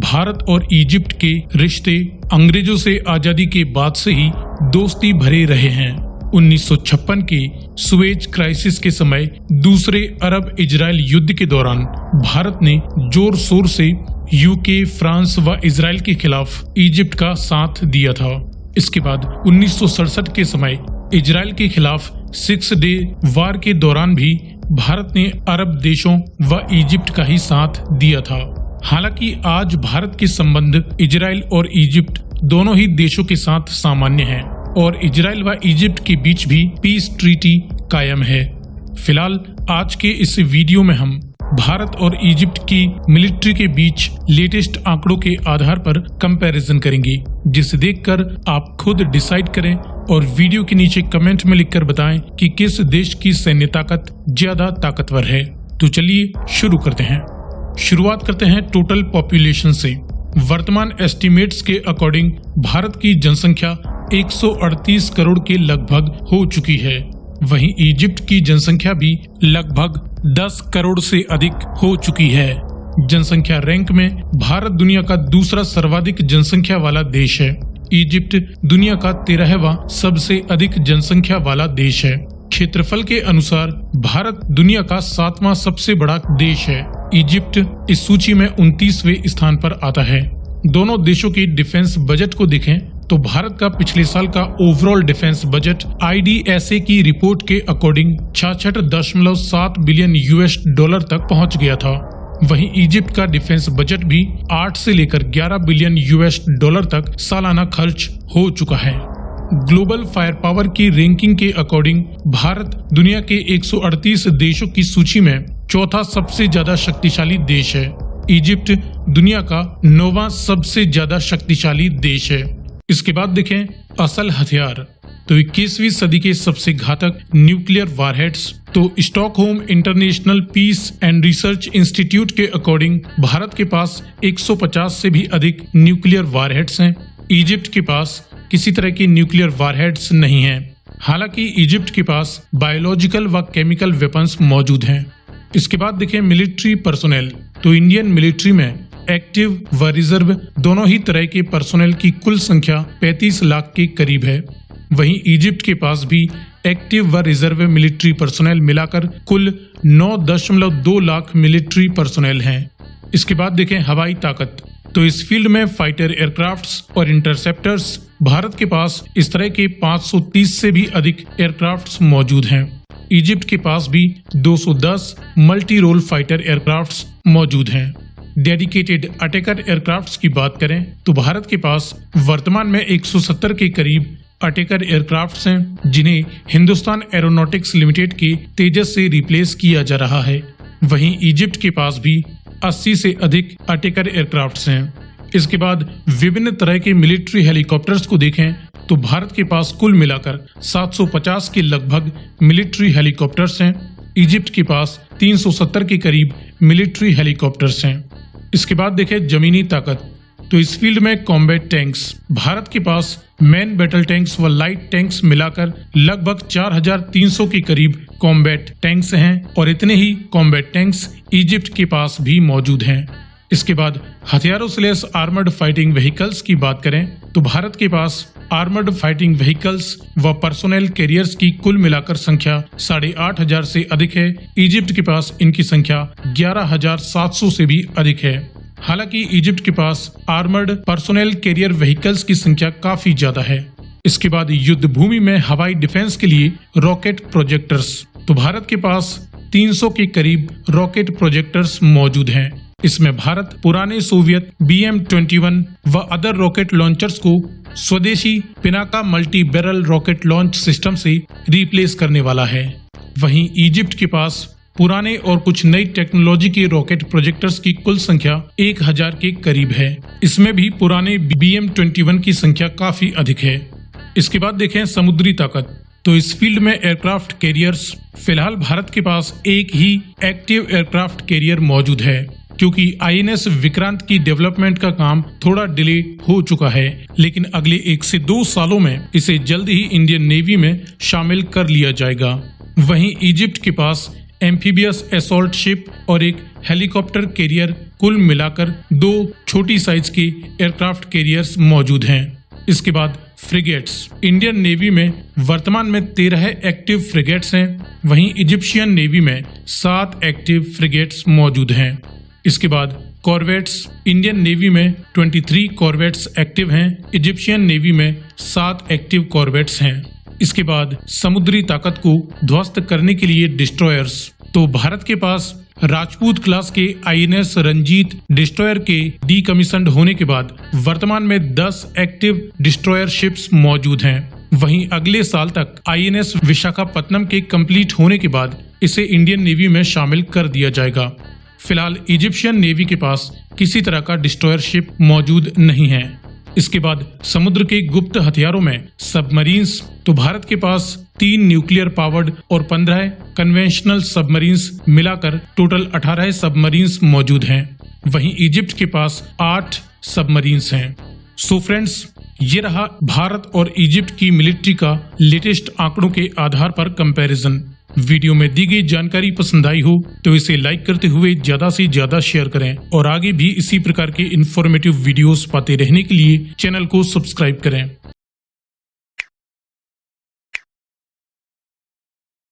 भारत और इजिप्ट के रिश्ते अंग्रेजों से आजादी के बाद से ही दोस्ती भरे रहे हैं। 1956 के सुएज क्राइसिस के समय दूसरे अरब इजराइल युद्ध के दौरान भारत ने जोर शोर से यूके, फ्रांस व इजराइल के खिलाफ इजिप्ट का साथ दिया था। इसके बाद 1967 के समय इजराइल के खिलाफ 6 डे वार के दौरान भी भारत ने अरब देशों व इजिप्ट का ही साथ दिया था। हालांकि आज भारत के संबंध इजराइल और इजिप्ट दोनों ही देशों के साथ सामान्य हैं और इजराइल व इजिप्ट के बीच भी पीस ट्रीटी कायम है। फिलहाल आज के इस वीडियो में हम भारत और इजिप्ट की मिलिट्री के बीच लेटेस्ट आंकड़ों के आधार पर कंपैरिजन करेंगे, जिसे देखकर आप खुद डिसाइड करें और वीडियो के नीचे कमेंट में लिखकर बताएं कि किस देश की सैन्य ताकत ज्यादा ताकतवर है। तो चलिए शुरू करते हैं। शुरुआत करते हैं टोटल पॉपुलेशन से। वर्तमान एस्टिमेट्स के अकॉर्डिंग भारत की जनसंख्या 138 करोड़ के लगभग हो चुकी है। वहीं इजिप्ट की जनसंख्या भी लगभग 10 करोड़ से अधिक हो चुकी है। जनसंख्या रैंक में भारत दुनिया का दूसरा सर्वाधिक जनसंख्या वाला देश है। इजिप्ट दुनिया का 13वां सबसे अधिक जनसंख्या वाला देश है। क्षेत्रफल के अनुसार भारत दुनिया का 7वां सबसे बड़ा देश है। इजिप्ट इस सूची में 29वें स्थान पर आता है। दोनों देशों के डिफेंस बजट को देखें तो भारत का पिछले साल का ओवरऑल डिफेंस बजट IDSA की रिपोर्ट के अकॉर्डिंग 66.7 बिलियन $US तक पहुंच गया था। वहीं इजिप्ट का डिफेंस बजट भी 8 से लेकर 11 बिलियन $US तक सालाना खर्च हो चुका है। ग्लोबल फायर पावर की रैंकिंग के अकॉर्डिंग भारत दुनिया के 138 देशों की सूची में चौथा सबसे ज्यादा शक्तिशाली देश है। इजिप्ट दुनिया का 9वां सबसे ज्यादा शक्तिशाली देश है। इसके बाद देखें असल हथियार, तो 21वीं सदी के सबसे घातक न्यूक्लियर वारहेड्स। तो Stockholm International Peace and Research Institute के अकॉर्डिंग भारत के पास 150 से भी अधिक न्यूक्लियर वारहेड्स हैं। इजिप्ट के पास किसी तरह की न्यूक्लियर वारहेड्स नहीं हैं। हालांकि इजिप्ट के पास बायोलॉजिकल व केमिकल वेपन्स मौजूद हैं। इसके बाद देखें मिलिट्री पर्सोनेल, तो इंडियन मिलिट्री में एक्टिव व रिजर्व दोनों ही तरह के पर्सोनेल की कुल संख्या 35 लाख के करीब है। वहीं इजिप्ट के पास भी एक्टिव व रिजर्व मिलिट्री पर्सोनेल मिलाकर कुल 9.2 लाख मिलिट्री पर्सोनेल हैं। इसके बाद देखें हवाई ताकत, तो इस फील्ड में फाइटर एयरक्राफ्ट्स और इंटरसेप्टर्स भारत के पास इस तरह के 530 से भी अधिक एयरक्राफ्ट्स मौजूद हैं। इजिप्ट के पास भी 210 मल्टी रोल फाइटर एयरक्राफ्ट्स मौजूद हैं। डेडिकेटेड अटैकर एयरक्राफ्ट्स की बात करें तो भारत के पास वर्तमान में 170 के करीब अटैकर एयरक्राफ्ट्स हैं, जिन्हें हिंदुस्तान एरोनॉटिक्स लिमिटेड के तेजस से रिप्लेस किया जा रहा है। वहीं इजिप्ट के पास भी 80 से अधिक अटैकर एयरक्राफ्ट्स हैं। इसके बाद विभिन्न तरह के मिलिट्री हेलीकॉप्टर्स को देखें तो भारत के पास कुल मिलाकर 750 के लगभग मिलिट्री हेलीकॉप्टर्स हैं। इजिप्ट के पास 370 के करीब मिलिट्री हेलीकॉप्टर्स हैं। इसके बाद देखें जमीनी ताकत, तो इस फील्ड में कॉम्बैट टैंक्स भारत के पास मैन बैटल टैंक्स व लाइट टैंक्स मिलाकर लगभग 4300 के करीब कॉम्बैट टैंक्स हैं और इतने ही कॉम्बैट टैंक्स इजिप्ट के पास भी मौजूद हैं। इसके बाद हथियारों से आर्मर्ड फाइटिंग व्हीकल्स की बात करें तो भारत के पास आर्मर्ड फाइटिंग व्हीकल्स व पर्सोनेल कैरियर्स की कुल मिलाकर संख्या 8,500 से अधिक है। इजिप्ट के पास इनकी संख्या 11,700 से भी अधिक है। हालांकि इजिप्ट के पास आर्मर्ड पर्सोनेल कैरियर व्हीकल्स की संख्या काफी ज्यादा है। इसके बाद युद्ध भूमि में हवाई डिफेंस के लिए रॉकेट प्रोजेक्टर्स, तो भारत के पास 300 के करीब रॉकेट प्रोजेक्टर्स मौजूद हैं। इसमें भारत पुराने सोवियत BM-21 व अदर रॉकेट लॉन्चर्स को स्वदेशी Pinaka multi barrel rocket launch system से रिप्लेस करने वाला है। वहीं इजिप्ट के पास पुराने और कुछ नई टेक्नोलॉजी के रॉकेट प्रोजेक्टर्स की कुल संख्या 1000 के करीब है। इसमें भी पुराने BM-21 की संख्या काफी अधिक है। इसके बाद देखें समुद्री ताकत, तो इस फील्ड में एयरक्राफ्ट कैरियर्स, फिलहाल भारत के पास एक ही एक्टिव एयरक्राफ्ट कैरियर मौजूद है, क्योंकि INS विक्रांत की डेवलपमेंट का काम थोड़ा डिले हो चुका है, लेकिन अगले 1 से 2 सालों में इसे जल्द ही इंडियन नेवी में शामिल कर लिया जाएगा। वहीं इजिप्ट के पास एम्फीबियस असॉल्ट शिप और एक हेलीकॉप्टर कैरियर, कुल मिलाकर 2 छोटी साइज के एयरक्राफ्ट कैरियर्स मौजूद हैं। इसके बाद फ्रिगेट्स। इंडियन नेवी में वर्तमान में 13 एक्टिव फ्रिगेट्स हैं, वहीं इजिप्शियन नेवी में 7 एक्टिव फ्रिगेट्स मौजूद हैं। इसके बाद कॉर्वेट्स। इंडियन नेवी में 23 कॉर्वेट्स एक्टिव हैं, इजिप्शियन नेवी में 7 एक्टिव कॉर्वेट्स हैं। इसके बाद समुद्री ताकत को ध्वस्त करने के लिए डिस्ट्रॉयर्स। तो भारत के पास राजपूत क्लास के INS रंजीत डिस्ट्रॉयर के डीकमीशन्ड होने के बाद वर्तमान में 10 एक्टिव डिस्ट्रॉयर शिप्स मौजूद हैं। वहीं अगले साल तक INS विशाखापत्तनम के कंप्लीट होने के बाद इसे इंडियन नेवी में शामिल कर दिया जाएगा। फिलहाल इजिप्शियन नेवी के पास किसी तरह का डिस्ट्रॉयर शिप मौजूद नहीं है। इसके बाद समुद्र के गुप्त हथियारों में सबमरीन्स। तो भारत के पास 3 न्यूक्लियर पावर्ड और 15 कन्वेंशनल सबमरीन्स मिलाकर टोटल 18 सबमरीन्स मौजूद हैं। वहीं इजिप्ट के पास 8 सबमरीन्स हैं। सो फ्रेंड्स, ये रहा भारत और इजिप्ट की मिलिट्री का लेटेस्ट आंकड़ों के आधार पर कंपैरिजन। वीडियो में दी गई जानकारी पसंद आई हो तो इसे लाइक करते हुए ज्यादा से ज्यादा शेयर करें और आगे भी इसी प्रकार के इंफॉर्मेटिव वीडियोस पाते रहने के लिए चैनल को सब्सक्राइब करें।